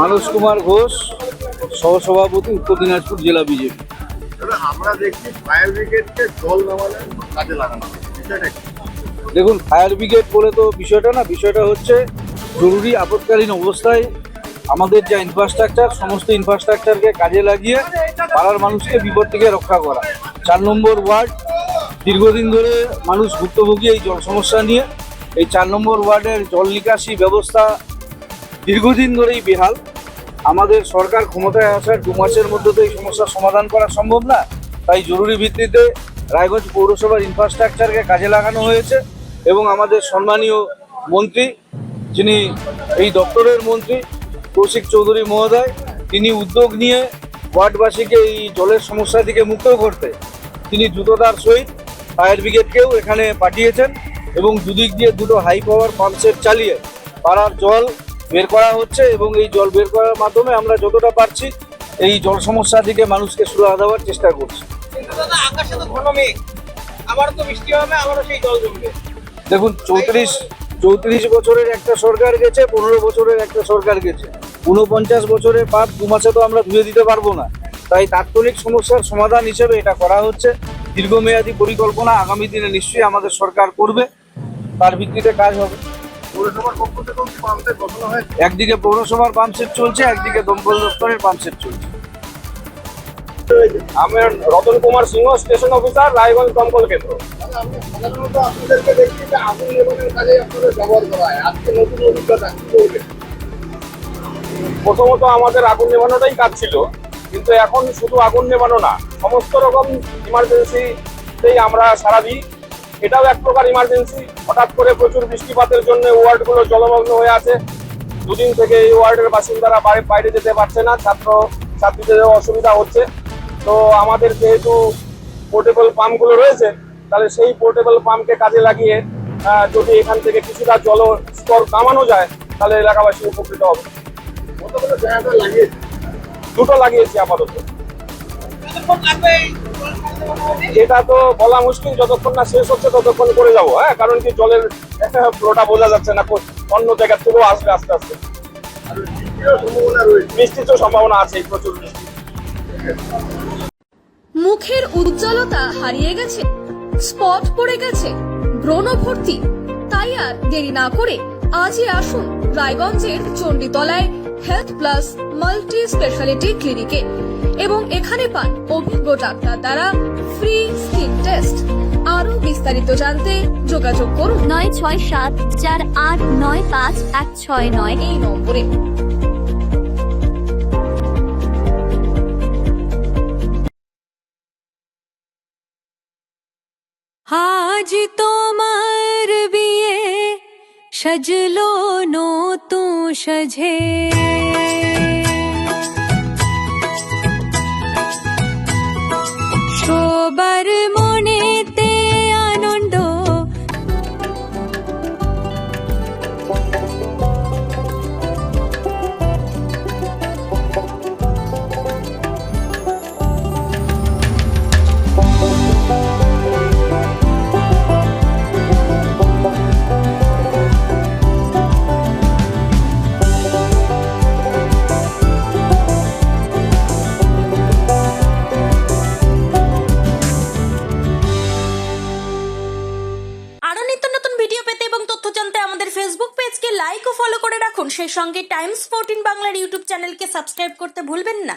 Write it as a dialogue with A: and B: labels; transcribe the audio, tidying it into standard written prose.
A: মানস কুমার ঘোষ, সহসভাপতি, উত্তর দিনাজপুর জেলা বিজেপি।
B: আমরা দেখছি ফায়ার ব্রিগেডকে জল নামানোর কাজে লাগানো বিষয়টা কি?
A: দেখুন, ফায়ার ব্রিগেড বলে তো বিষয়টা না, বিষয়টা হচ্ছে জরুরি আপৎকালীন অবস্থায় আমাদের যা ইনফ্রাস্ট্রাকচার, সমস্ত ইনফ্রাস্ট্রাকচারকে কাজে লাগিয়ে পাড়ার মানুষকে বিপদ থেকে রক্ষা করা। 4 নম্বর ওয়ার্ড, দীর্ঘদিন ধরে মানুষ ভুক্তভোগী এই জল সমস্যা নিয়ে। এই 4 নম্বর ওয়ার্ডের জল নিকাশি ব্যবস্থা দীর্ঘদিন ধরেই বেহাল। আমাদের সরকার ক্ষমতায় আসার 2 মাসের মধ্যে তো এই সমস্যার সমাধান করা সম্ভব না, তাই জরুরি ভিত্তিতে রায়গঞ্জ পৌরসভার ইনফ্রাস্ট্রাকচারকে কাজে লাগানো হয়েছে এবং আমাদের সম্মানীয় মন্ত্রী, যিনি এই দপ্তরের মন্ত্রী কৌশিক চৌধুরী মহোদয়, তিনি উদ্যোগ নিয়ে ওয়ার্ডবাসীকে এই জলের সমস্যা থেকে মুক্ত করতে তিনি দ্রুততার সহিত ফায়ার ব্রিগেডকেও এখানে পাঠিয়েছেন এবং দুদিক দিয়ে 2টো হাই পাওয়ার পাম্পসেট চালিয়ে পাড়ার জল বের করা হচ্ছে এবং এই জল বের করার মাধ্যমে আমরা যতটা পারছি এই জল সমস্যা থেকে মানুষকে সুরাহা দেওয়ার চেষ্টা করছি।
C: আকাশে তো ঘন মেঘ, আবার তো বৃষ্টি হবে, আবারও সেই জল জমবে।
A: দেখুন, 34 বছরের একটা সরকার গেছে, 15 বছরের একটা সরকার গেছে, 49 বছরের পাপ 2 মাসে তো আমরা ধুয়ে দিতে পারবো না। তাই তাৎক্ষণিক সমস্যার সমাধান হিসেবে এটা করা হচ্ছে। দীর্ঘমেয়াদী পরিকল্পনা আগামী দিনে নিশ্চয়ই আমাদের সরকার করবে, তার ভিত্তিতে কাজ হবে।
B: পৌরসভার পক্ষ থেকেও কি পাম্পসেট বসানো হয়েছে?
A: একদিকে পৌরসভার পাম্পসেট চলছে, একদিকে দমকল দপ্তরের পাম্পসেট চলছে।
C: আমি রতন কুমার সিংহ, স্টেশন অফিসার, রায়গঞ্জ দমকল কেন্দ্র।
B: আমরা সাধারণত আপনাদেরকে দেখছি যে আগুন নেভানোর কাজে আপনাদের ব্যবহার করা হয়, আজকে নতুন অভিজ্ঞতা কি করবে?
C: প্রথমত আমাদের আগুন নেভানোটাই কাজ ছিল, কিন্তু এখন শুধু আগুন নেভানো না, সমস্ত রকম ইমার্জেন্সিতেই আমরা সারা দিই। এটাও এক প্রকার ইমার্জেন্সি। হঠাৎ করে প্রচুর বৃষ্টিপাতের জন্য ওয়ার্ডগুলো জলমগ্ন হয়ে আছে। 2 দিন থেকে এই ওয়ার্ডের বাসিন্দারা বাইরে যেতে পারছে না, ছাত্রীদের অসুবিধা হচ্ছে। তো আমাদের যেহেতু পোর্টেবল পাম্পগুলো রয়েছে, তাহলে সেই পোর্টেবল পাম্পকে কাজে লাগিয়ে যদি এখান থেকে কিছুটা জল স্তর কমানো যায়, তাহলে এলাকাবাসী উপকৃত হবে।
B: কতগুলো জায়গা লাগিয়েছে?
C: 2টো লাগিয়েছি আপাতত। এটা তো বলা মুশকিল, যতক্ষণ না শেষ হচ্ছে ততক্ষণ করে যাবো। কারণ কি, জলের ফ্লোটা বোঝা যাচ্ছে না, অন্য জায়গা থেকেও আসবে আস্তে আস্তে।
B: আর বৃষ্টিরও সম্ভাবনা রয়েছে?
C: বৃষ্টির তো সম্ভাবনা আছে, প্রচুর বৃষ্টি।
D: মুখের উজ্জ্বলতা হারিয়ে গেছে, স্পট পড়ে গেছে, ব্রণ ভর্তি, তাই আর দেরি না করে আজই আসুন রায়গঞ্জের চণ্ডীতলায় হেলথ প্লাস মাল্টি স্পেশালিটি ক্লিনিকে এবং এখানে পান অভিজ্ঞ ডাক্তার দ্বারা ফ্রি স্কিন টেস্ট। আরো বিস্তারিত জানতে যোগাযোগ করুন
E: 9674895169
D: এই নম্বরে।
E: আজ তোমার বিয়ে সাজলো নতুন সাজে, সবার মনেতে আনন্দ,
F: ফেসবুক পেজকে লাইক ও ফলো করে রাখুন। সেই সঙ্গে টাইমস 14 বাংলার ইউটিউব চ্যানেলকে সাবস্ক্রাইব করতে ভুলবেন না।